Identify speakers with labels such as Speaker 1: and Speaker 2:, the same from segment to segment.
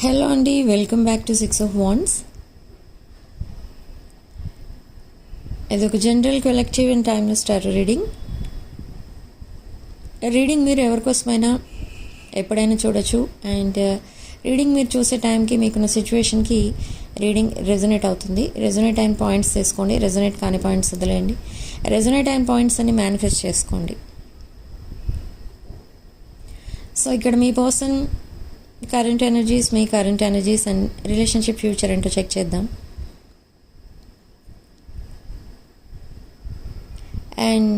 Speaker 1: Hello అండి, welcome back to 6 of Wands. ఇది ఒక general collective and timeless tarot reading మీరు ఎవరికోసమైనా ఎప్పుడైనా చూడొచ్చు. అండ్ రీడింగ్ మీరు చూసే టైంకి మీకున్న సిచ్యువేషన్కి రీడింగ్ రెజొనేట్ అవుతుంది. రెజొనేట్ అయిన పాయింట్స్ తీసుకోండి, రెజొనేట్ కాని పాయింట్స్ వదిలేయండి. రెజొనేట్ అయిన పాయింట్స్ అన్ని మేనిఫెస్ట్ చేసుకోండి. సో ఇక్కడ మీ పర్సన్ కరెంట్ ఎనర్జీస్, మీ current energies and relationship future ఏంటో చెక్ చేద్దాం. అండ్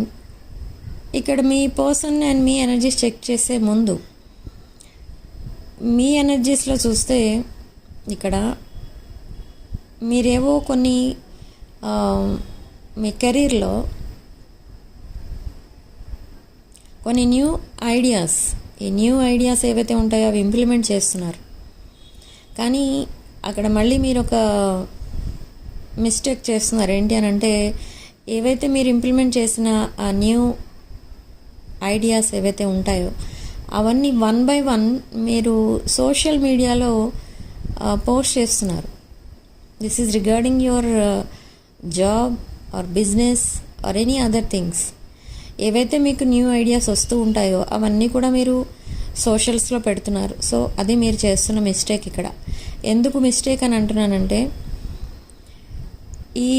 Speaker 1: ఇక్కడ మీ పర్సన్ అండ్ మీ ఎనర్జీస్ చెక్ చేసే ముందు మీ ఎనర్జీస్లో చూస్తే ఇక్కడ మీరేవో కొన్ని మీ కెరీర్లో కొన్ని న్యూ ఐడియాస్, ఈ న్యూ ఐడియాస్ ఏవైతే ఉంటాయో అవి ఇంప్లిమెంట్ చేస్తున్నారు. కానీ అక్కడ మళ్ళీ మీరు ఒక మిస్టేక్ చేస్తున్నారు. ఏంటి అని అంటే, ఏవైతే మీరు ఇంప్లిమెంట్ చేసిన ఆ న్యూ ఐడియాస్ ఏవైతే ఉంటాయో అవన్నీ 1 by 1 మీరు సోషల్ మీడియాలో పోస్ట్ చేస్తున్నారు. This is regarding your job or business or any other things. ఏవైతే మీకు న్యూ ఐడియాస్ వస్తూ ఉంటాయో అవన్నీ కూడా మీరు సోషల్స్లో పెడుతున్నారు. సో అది మీరు చేస్తున్న మిస్టేక్. ఇక్కడ ఎందుకు మిస్టేక్ అని అంటున్నానంటే, ఈ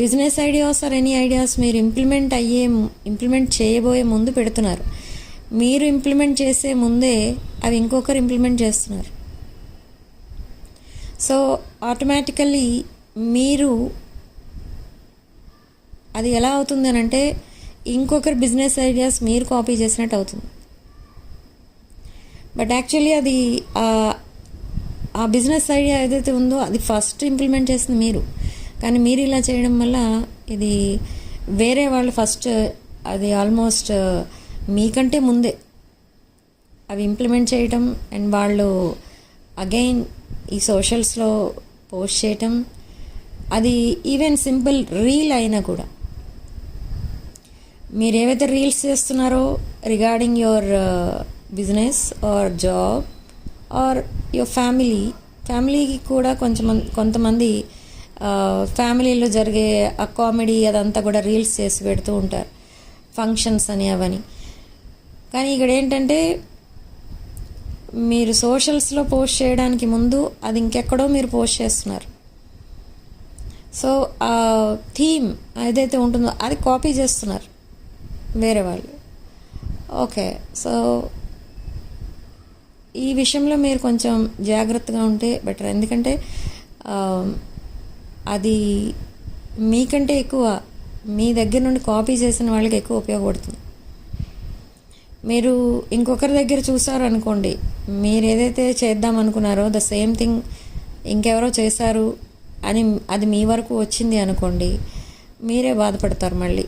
Speaker 1: business ideas or any ideas మీరు ఇంప్లిమెంట్ చేయబోయే ముందు పెడుతున్నారు. మీరు ఇంప్లిమెంట్ చేసే ముందే అవి ఇంకొకరు ఇంప్లిమెంట్ చేస్తున్నారు. సో ఆటోమేటికల్లీ మీరు అది ఎలా అవుతుంది అని అంటే, ఇంకొకరి బిజినెస్ ఐడియాస్ మీరు కాపీ చేసినట్టు అవుతుంది. బట్ యాక్చువల్లీ అది ఆ బిజినెస్ ఐడియా ఏదైతే ఉందో అది ఫస్ట్ ఇంప్లిమెంట్ చేసింది మీరు. కానీ మీరు ఇలా చేయడం వల్ల ఇది వేరే వాళ్ళు ఫస్ట్ అది ఆల్మోస్ట్ మీకంటే ముందే అవి ఇంప్లిమెంట్ చేయటం అండ్ వాళ్ళు అగైన్ ఈ సోషల్స్లో పోస్ట్ చేయటం, అది ఈవెన్ సింపుల్ రీల్ అయినా కూడా మీరు ఏవైతే రీల్స్ చేస్తున్నారో regarding your business are job or your ఫ్యామిలీకి కూడా కొంతమంది ఫ్యామిలీలో జరిగే ఆ కామెడీ అదంతా కూడా రీల్స్ చేసి పెడుతూ ఉంటారు, ఫంక్షన్స్ అని అవని. కానీ ఇక్కడ ఏంటంటే, మీరు సోషల్స్లో పోస్ట్ చేయడానికి ముందు అది ఇంకెక్కడో మీరు పోస్ట్ చేస్తున్నారు. సో ఆ థీమ్ ఏదైతే ఉంటుందో అది కాపీ చేస్తున్నారు వేరే వాళ్ళు. ఓకే, సో ఈ విషయంలో మీరు కొంచెం జాగ్రత్తగా ఉంటే బెటర్. ఎందుకంటే అది మీకంటే ఎక్కువ మీ దగ్గర నుండి కాపీ చేసిన వాళ్ళకి ఎక్కువ ఉపయోగపడుతుంది. మీరు ఇంకొకరి దగ్గర చూసారు అనుకోండి, మీరు ఏదైతే చేద్దాం అనుకున్నారో ద సేమ్ థింగ్ ఇంకెవరో చేశారు అని అది మీ వరకు వచ్చింది అనుకోండి, మీరే బాధపడతారు మళ్ళీ.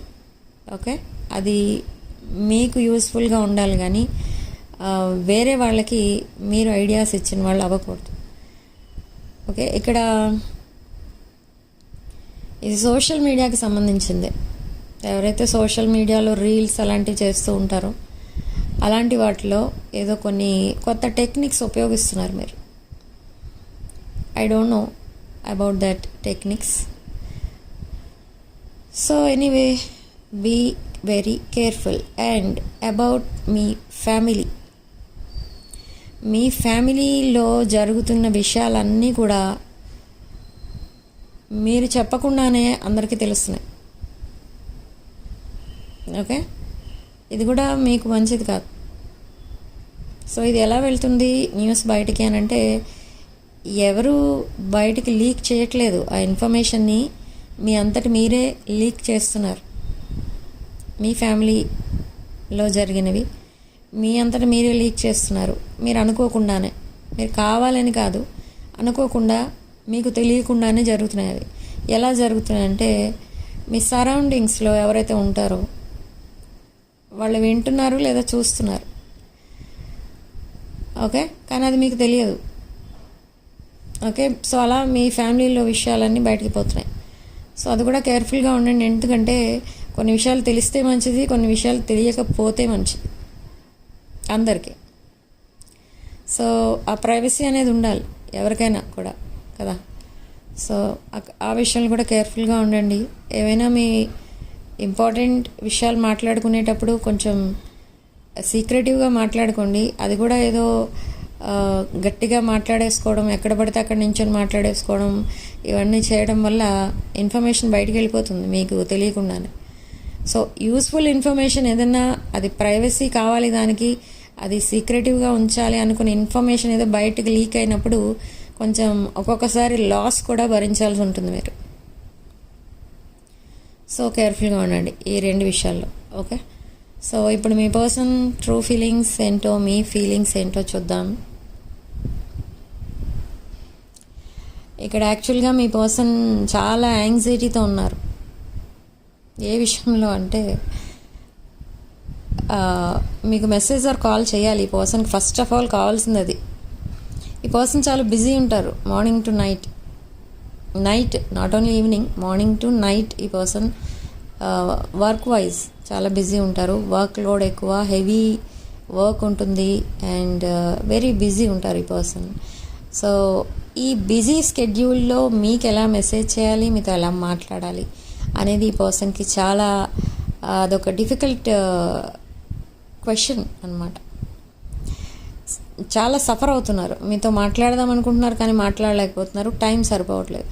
Speaker 1: ఓకే, అది మీకు యూస్ఫుల్గా ఉండాలి కానీ వేరే వాళ్ళకి మీరు ఐడియాస్ ఇచ్చిన వాళ్ళు అవ్వకూడదు. ఓకే, ఇక్కడ ఇది సోషల్ మీడియాకి సంబంధించిందే. ఎవరైతే సోషల్ మీడియాలో రీల్స్ అలాంటివి చేస్తూ ఉంటారో అలాంటి వాటిలో ఏదో కొన్ని కొత్త టెక్నిక్స్ ఉపయోగిస్తున్నారు మీరు. I don't know about that techniques. So anyway, be very careful. And about మీ ఫ్యామిలీ, మీ ఫ్యామిలీలో జరుగుతున్న విషయాలన్నీ కూడా మీరు చెప్పకుండానే అందరికీ తెలుస్తున్నాయి. ఓకే, ఇది కూడా మీకు మంచిది కాదు. సో ఇది ఎలా వెళ్తుంది న్యూస్ బయటికి అని అంటే, ఎవరు బయటికి లీక్ చేయట్లేదు ఆ ఇన్ఫర్మేషన్ని, మీ అంతటి మీరే లీక్ చేస్తున్నారు. మీ ఫ్యామిలీలో జరిగినవి మీ అంతటా మీరే లీక్ చేస్తున్నారు. మీరు అనుకోకుండానే, మీరు కావాలని కాదు, అనుకోకుండా మీకు తెలియకుండానే జరుగుతున్నాయి. అవి ఎలా జరుగుతున్నాయంటే, మీ సరౌండింగ్స్లో ఎవరైతే ఉంటారో వాళ్ళు వింటున్నారు లేదా చూస్తున్నారు. ఓకే, కానీ అది మీకు తెలియదు. ఓకే, సో అలా మీ ఫ్యామిలీలో విషయాలన్నీ బయటికి పోతున్నాయి. సో అది కూడా కేర్ఫుల్గా ఉండండి. ఎందుకంటే కొన్ని విషయాలు తెలిస్తే మంచిది, కొన్ని విషయాలు తెలియకపోతే మంచిది అందరికీ. సో ఆ ప్రైవసీ అనేది ఉండాలి. ఎవరికైనా కూడా కదా. సో ఆ విషయాలు కూడా కేర్ఫుల్గా ఉండండి. ఏవైనా మీ ఇంపార్టెంట్ విషయాలు మాట్లాడుకునేటప్పుడు కొంచెం సీక్రెటివ్గా మాట్లాడుకోండి. అది కూడా ఏదో గట్టిగా మాట్లాడేసుకోవడం, ఎక్కడ పడితే అక్కడ నించొని మాట్లాడేసుకోవడం, ఇవన్నీ చేయడం వల్ల ఇన్ఫర్మేషన్ బయటికి వెళ్ళిపోతుంది మీకు తెలియకుండానే. సో యూస్ఫుల్ ఇన్ఫర్మేషన్ ఏదన్నా, అది ప్రైవసీ కావాలి దానికి, అది సీక్రెటివ్గా ఉంచాలి అనుకున్న ఇన్ఫర్మేషన్ ఏదో బయటకు లీక్ అయినప్పుడు కొంచెం ఒక్కొక్కసారి లాస్ కూడా భరించాల్సి ఉంటుంది మీరు. సో కేర్ఫుల్గా ఉండండి ఈ 2 విషయాల్లో. ఓకే, సో ఇప్పుడు మీ పర్సన్ ట్రూ ఫీలింగ్స్ ఏంటో, మీ ఫీలింగ్స్ ఏంటో చూద్దాం. ఇక్కడ యాక్చువల్గా మీ పర్సన్ చాలా యాంగ్జైటీతో ఉన్నారు. ఏ విషయంలో అంటే మీకు మెసేజ్ ఆర్ కాల్ చేయాలి ఈ పర్సన్కి. ఫస్ట్ ఆఫ్ ఆల్ కావాల్సింది అది. ఈ పర్సన్ చాలా బిజీ ఉంటారు morning to night, not only evening, morning to night. ఈ పర్సన్ వర్క్ వైజ్ చాలా బిజీ ఉంటారు. వర్క్ లోడ్ ఎక్కువ, హెవీ వర్క్ ఉంటుంది అండ్ వెరీ బిజీ ఉంటారు ఈ పర్సన్. సో ఈ బిజీ స్కెడ్యూల్లో మీకు ఎలా మెసేజ్ చేయాలి, మీతో ఎలా మాట్లాడాలి అనేది ఈ పర్సన్కి చాలా అదొక డిఫికల్ట్ క్వశ్చన్ అన్నమాట. చాలా సఫర్ అవుతున్నారు. మీతో మాట్లాడదాం అనుకుంటున్నారు కానీ మాట్లాడలేకపోతున్నారు, టైం సరిపోవట్లేదు.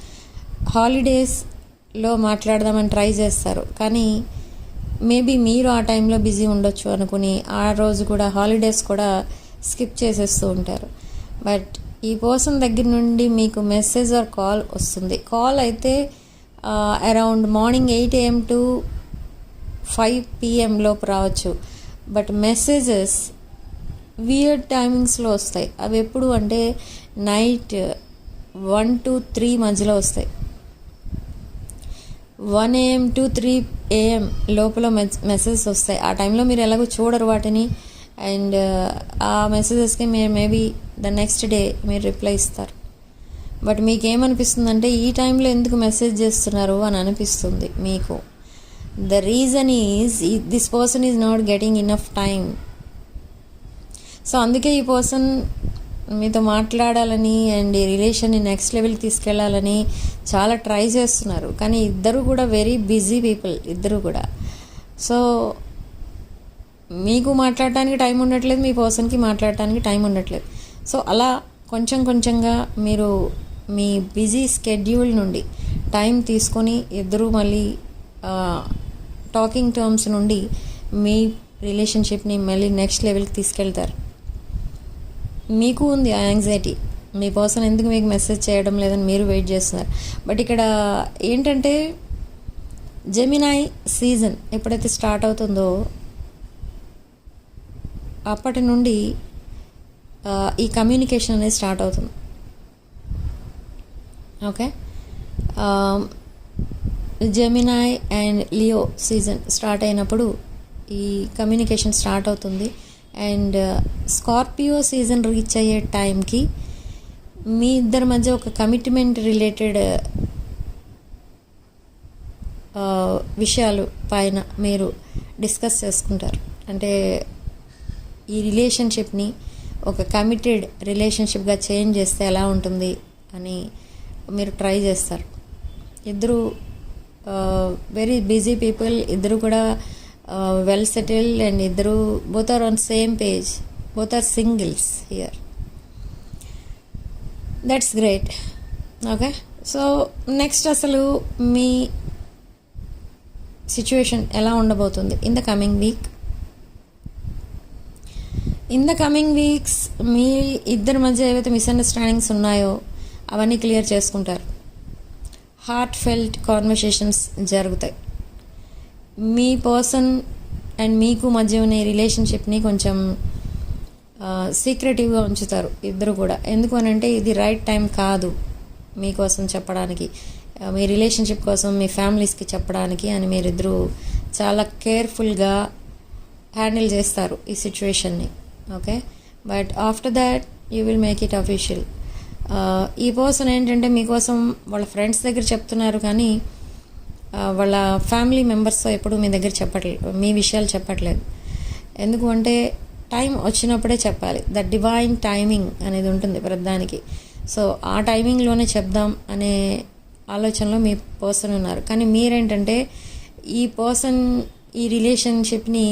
Speaker 1: హాలిడేస్లో మాట్లాడదామని ట్రై చేస్తారు కానీ మేబీ మీరు ఆ టైంలో బిజీ ఉండొచ్చు అనుకుని ఆ రోజు కూడా హాలిడేస్ కూడా స్కిప్ చేసేస్తూ ఉంటారు. బట్ ఈ పర్సన్ దగ్గర నుండి మీకు మెసేజ్ ఆర్ కాల్ వస్తుంది. కాల్ అయితే around morning 8 AM to 5 PM లోపు రావచ్చు. బట్ మెసేజెస్ వియర్డ్ టైమింగ్స్లో వస్తాయి. అవి ఎప్పుడు అంటే నైట్ 1 to 3 మధ్యలో వస్తాయి. 1 AM to 3 AM లోపల మెసేజెస్ వస్తాయి. ఆ టైంలో మీరు ఎలాగో చూడరు వాటిని అండ్ ఆ మెసేజెస్కి మీరు మేబీ ద నెక్స్ట్ డే మీరు రిప్లై ఇస్తారు. బట్ మీకేమనిపిస్తుందంటే ఈ టైంలో ఎందుకు మెసేజ్ చేస్తున్నారు అని అనిపిస్తుంది మీకు. The reason is this person is not getting enough time. So అందుకే ఈ పర్సన్ మీతో మాట్లాడాలని అండ్ ఈ రిలేషన్ని నెక్స్ట్ లెవెల్కి తీసుకెళ్లాలని చాలా ట్రై చేస్తున్నారు కానీ ఇద్దరు కూడా వెరీ బిజీ పీపుల్ ఇద్దరు కూడా. సో మీకు మాట్లాడటానికి టైం ఉండట్లేదు, మీ పర్సన్కి మాట్లాడటానికి టైం ఉండట్లేదు. సో అలా కొంచెం కొంచెంగా మీరు మీ బిజీ స్కెడ్యూల్ నుండి టైం తీసుకొని ఇద్దరూ మళ్ళీ టాకింగ్ టర్మ్స్ నుండి మీ రిలేషన్షిప్ని మళ్ళీ నెక్స్ట్ లెవెల్కి తీసుకెళ్తారు. మీకు ఉంది ఆ యాంగ్జైటీ, మీ పర్సన్ ఎందుకు మీకు మెసేజ్ చేయడం లేదని మీరు వెయిట్ చేస్తున్నారు. బట్ ఇక్కడ ఏంటంటే జెమినాయ్ సీజన్ ఎప్పుడైతే స్టార్ట్ అవుతుందో అప్పటి నుండి ఈ కమ్యూనికేషన్ అనేది స్టార్ట్ అవుతుంది. Okay, Gemini and Leo season start అయినప్పుడు ఈ కమ్యూనికేషన్ స్టార్ట్ అవుతుంది. అండ్ స్కార్పియో సీజన్ రీచ్ అయ్యే టైంకి మీ ఇద్దరి మధ్య ఒక కమిట్మెంట్ రిలేటెడ్ విషయాలు పైన మీరు డిస్కస్ చేసుకుంటారు. అంటే ఈ రిలేషన్షిప్ని ఒక కమిటెడ్ రిలేషన్షిప్గా చేంజ్ చేస్తే ఎలా ఉంటుంది అని మీరు ట్రై చేస్తారు. ఇద్దరు వెరీ బిజీ పీపుల్, ఇద్దరు కూడా వెల్ సెటిల్డ్ అండ్ ఇద్దరు both are on same page, both are singles here. That's great. Okay, so next అసలు మీ సిచ్యువేషన్ ఎలా ఉండబోతుంది in the coming week? In the coming weeks మీ ఇద్దరి మధ్య ఏవైతే మిస్అండర్స్టాండింగ్స్ ఉన్నాయో అవన్నీ క్లియర్ చేసుకుంటారు. హార్ట్ ఫెల్ట్ కాన్వర్సేషన్స్ జరుగుతాయి. మీ పర్సన్ అండ్ మీకు మధ్య ఉన్న రిలేషన్షిప్ని కొంచెం సీక్రెటివ్గా ఉంచుతారు ఇద్దరు కూడా. ఎందుకు అని అంటే ఇది రైట్ టైం కాదు మీకోసం చెప్పడానికి, మీ రిలేషన్షిప్ కోసం మీ ఫ్యామిలీస్కి చెప్పడానికి అని మీరిద్దరూ చాలా కేర్ఫుల్గా హ్యాండిల్ చేస్తారు ఈ సిచ్యువేషన్ని. Okay, but after that you will make it official. ఈ పర్సన్ ఏంటంటే మీకోసం వాళ్ళ ఫ్రెండ్స్ దగ్గర చెప్తున్నారు కానీ వాళ్ళ ఫ్యామిలీ మెంబర్స్తో ఎప్పుడు మీ దగ్గర చెప్పట్లేదు, మీ విషయాలు చెప్పట్లేదు. ఎందుకు అంటే టైం వచ్చినప్పుడే చెప్పాలి. ద డివైన్ టైమింగ్ అనేది ఉంటుంది ప్రతిదానికి. సో ఆ టైమింగ్లోనే చెప్దాం అనే ఆలోచనలో మీ పర్సన్ ఉన్నారు. కానీ మీరేంటంటే ఈ పర్సన్ ఈ రిలేషన్షిప్ని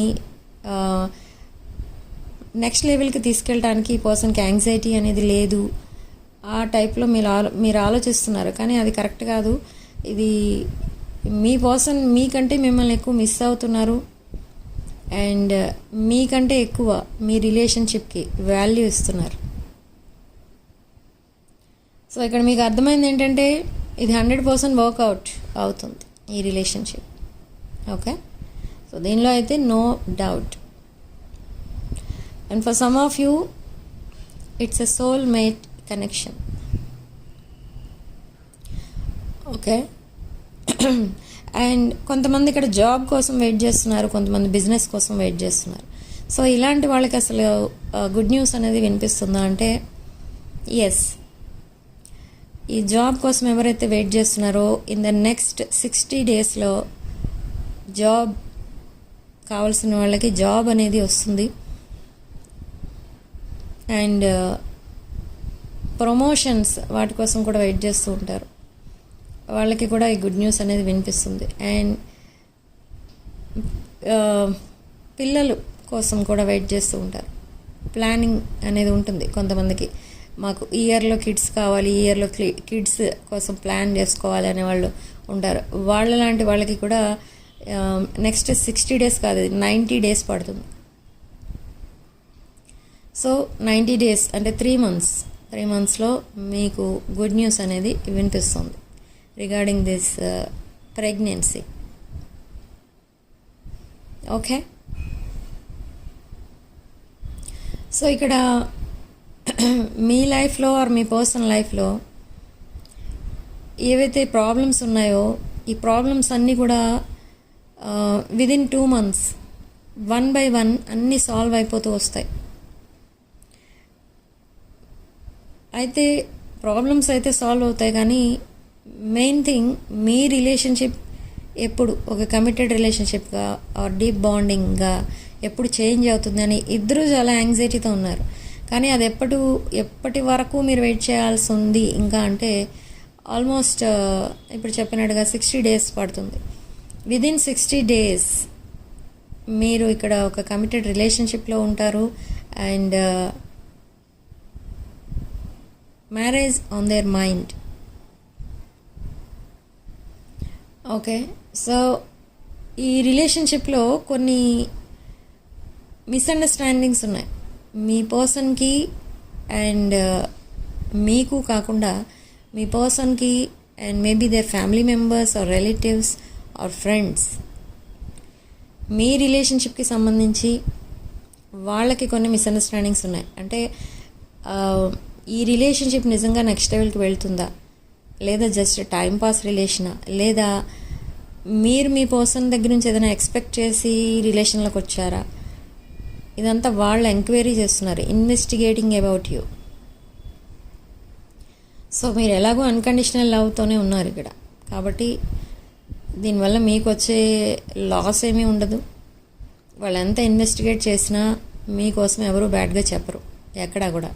Speaker 1: నెక్స్ట్ లెవెల్కి తీసుకెళ్ళడానికి ఈ పర్సన్కి యాంగ్జైటీ అనేది లేదు, ఆ టైప్లో మీరు ఆలోచిస్తున్నారు. కానీ అది కరెక్ట్ కాదు. ఇది మీ పర్సన్ మీకంటే మిమ్మల్ని ఎక్కువ మిస్ అవుతున్నారు అండ్ మీకంటే ఎక్కువ మీ రిలేషన్షిప్కి వాల్యూ ఇస్తున్నారు. సో ఇక్కడ మీకు అర్థమైంది ఏంటంటే ఇది 100% వర్కౌట్ అవుతుంది ఈ రిలేషన్షిప్. ఓకే, సో దీనిలో అయితే no doubt. And for some of you it's a soul mate connection. Okay, and కొంతమంది ఇక్కడ జాబ్ కోసం వెయిట్ చేస్తున్నారు, కొంతమంది బిజినెస్ కోసం వెయిట్ చేస్తున్నారు. సో ఇలాంటి వాళ్ళకి అసలు గుడ్ న్యూస్ అనేది వినిపిస్తుందా అంటే ఎస్. ఈ జాబ్ కోసం ఎవరైతే వెయిట్ చేస్తున్నారో ఇన్ ద నెక్స్ట్ 60 డేస్లో జాబ్ కావాల్సిన వాళ్ళకి జాబ్ అనేది వస్తుంది. అండ్ ప్రమోషన్స్ వాటి కోసం కూడా వెయిట్ చేస్తూ ఉంటారు, వాళ్ళకి కూడా ఈ గుడ్ న్యూస్ అనేది వినిపిస్తుంది. అండ్ పిల్లలు కోసం కూడా వెయిట్ చేస్తూ ఉంటారు. ప్లానింగ్ అనేది ఉంటుంది కొంతమందికి, మాకు ఈ ఇయర్లో కిడ్స్ కావాలి, ఈ ఇయర్లో కిడ్స్ కోసం ప్లాన్ చేసుకోవాలి అనే వాళ్ళు ఉంటారు. వాళ్ళ లాంటి వాళ్ళకి కూడా నెక్స్ట్ 60 డేస్ కాదు, 90 డేస్ పడుతుంది. సో 90 డేస్ అంటే 3 మంత్స్లో మీకు గుడ్ న్యూస్ అనేది వినిపిస్తుంది regarding this pregnancy. Okay, so ఇక్కడ మీ లైఫ్లో ఆర్ మీ పర్సనల్ లైఫ్లో ఏవైతే ప్రాబ్లమ్స్ ఉన్నాయో ఈ ప్రాబ్లమ్స్ అన్నీ కూడా విదిన్ 2 months 1 by 1 అన్నీ సాల్వ్ అయిపోతూ వస్తాయి. అయితే ప్రాబ్లమ్స్ అయితే సాల్వ్ అవుతాయి, కానీ మెయిన్ థింగ్ మీ రిలేషన్షిప్ ఎప్పుడు ఒక కమిటెడ్ రిలేషన్షిప్గా ఆర్ డీప్ బాండింగ్గా ఎప్పుడు చేంజ్ అవుతుందని ఇద్దరూ చాలా యాంగ్జైటీతో ఉన్నారు. కానీ అది ఎప్పటి వరకు మీరు వెయిట్ చేయాల్సి ఉంది ఇంకా అంటే ఆల్మోస్ట్ ఇప్పుడు చెప్పినట్టుగా 60 డేస్ పడుతుంది. విదిన్ 60 డేస్ మీరు ఇక్కడ ఒక కమిటెడ్ రిలేషన్షిప్లో ఉంటారు and marriage on their mind. Okay, so ఈ రిలేషన్షిప్లో కొన్ని మిస్అండర్స్టాండింగ్స్ ఉన్నాయి మీ పర్సన్కి అండ్ మీకు కాకుండా మీ పర్సన్కి and maybe their family members or relatives or friends. మీ రిలేషన్షిప్కి సంబంధించి వాళ్ళకి కొన్ని మిస్అండర్స్టాండింగ్స్ ఉన్నాయి. అంటే ఈ రిలేషన్షిప్ నిజంగా నెక్స్ట్ లెవెల్కి వెళ్తుందా, లేదా జస్ట్ టైంపాస్ రిలేషనా, లేదా మీరు మీ పర్సన్ దగ్గర నుంచి ఏదైనా ఎక్స్పెక్ట్ చేసి రిలేషన్లోకి వచ్చారా, ఇదంతా వాళ్ళు ఎంక్వైరీ చేస్తున్నారు, ఇన్వెస్టిగేటింగ్ అబౌట్ యూ. సో మీరు ఎలాగో అన్కండిషనల్ లవ్తోనే ఉన్నారు ఇక్కడ, కాబట్టి దీనివల్ల మీకు వచ్చే లాస్ ఏమీ ఉండదు. వాళ్ళు ఎంత ఇన్వెస్టిగేట్ చేసినా మీకోసం ఎవరు బ్యాడ్గా చెప్పరు ఎక్కడా కూడా.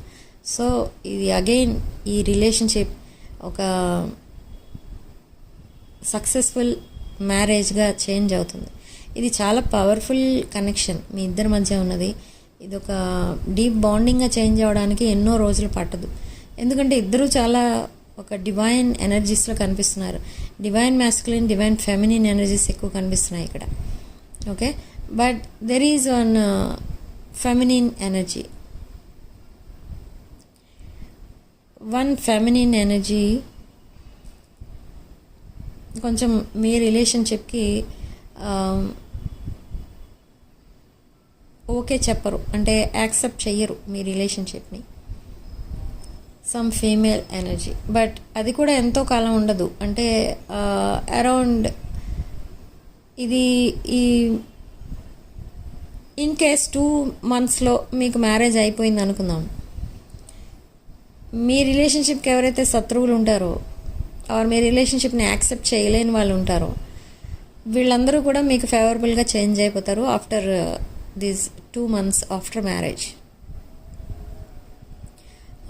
Speaker 1: సో ఇది అగైన్ ఈ రిలేషన్షిప్ ఒక సక్సెస్ఫుల్ మ్యారేజ్గా చేంజ్ అవుతుంది. ఇది చాలా పవర్ఫుల్ కనెక్షన్ మీ ఇద్దరి మధ్య ఉన్నది. ఇది ఒక డీప్ బాండింగ్గా చేంజ్ అవ్వడానికి ఎన్నో రోజులు పట్టదు, ఎందుకంటే ఇద్దరు చాలా ఒక డివైన్ ఎనర్జీస్లో కనిపిస్తున్నారు. Divine masculine, divine feminine energies ఎక్కువ కనిపిస్తున్నాయి ఇక్కడ. Okay, but there is one feminine energy, one feminine energy కొంచెం మీ రిలేషన్షిప్కి ఓకే చెప్పరు, అంటే యాక్సెప్ట్ చెయ్యరు మీ రిలేషన్షిప్ని. సమ్ ఫీమేల్ ఎనర్జీ, బట్ అది కూడా ఎంతో కాలం ఉండదు. అంటే అరౌండ్ ఇది ఈ ఇన్ కేస్ 2 monthsలో మీకు మ్యారేజ్ అయిపోయింది అనుకుందాం. మీ రిలేషన్షిప్కి ఎవరైతే శత్రువులు ఉంటారో ఆర్ మీ రిలేషన్షిప్ని యాక్సెప్ట్ చేయలేని వాళ్ళు ఉంటారో వీళ్ళందరూ కూడా మీకు ఫేవరబుల్గా చేంజ్ అయిపోతారు after these 2 months after marriage.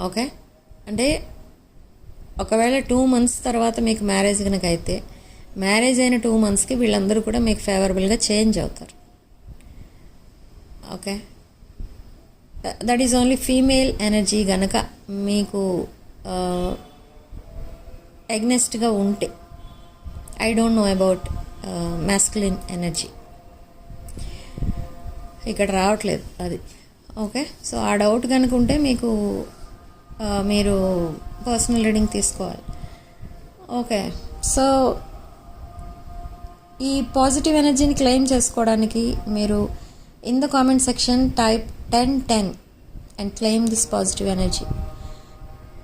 Speaker 1: Okay, అంటే ఒకవేళ 2 months తర్వాత మీకు మ్యారేజ్ కనుక అయితే మ్యారేజ్ అయిన 2 monthsకి వీళ్ళందరూ కూడా మీకు ఫేవరబుల్గా చేంజ్ అవుతారు. Okay, that is only female energy గనక మీకు ఎగ్నెస్ట్గా ఉంటే. I don't know about masculine energy, ఇక్కడ రావట్లేదు అది. ఓకే, సో ఆ డౌట్ కనుక ఉంటే మీకు మీరు పర్సనల్ రీడింగ్ తీసుకోవాలి. ఓకే, సో ఈ పాజిటివ్ ఎనర్జీని క్లెయిమ్ చేసుకోవడానికి మీరు in the comment section type 1010 and claim this positive energy.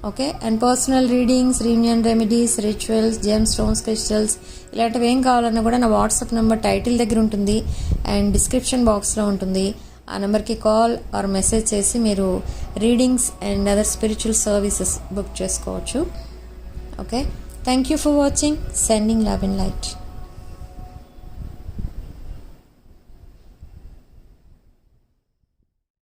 Speaker 1: Okay, and personal readings, reunion remedies, rituals, gem stones, crystals ఇలాంటివి ఏం కావాలన్నా కూడా నా వాట్సాప్ నెంబర్ టైటిల్ దగ్గర ఉంటుంది అండ్ డిస్క్రిప్షన్ బాక్స్లో ఉంటుంది. ఆ నెంబర్కి కాల్ ఆర్ మెసేజ్ చేసి మీరు readings and other spiritual services book చేసుకోవచ్చు. Okay, thank you for watching. Sending love and light.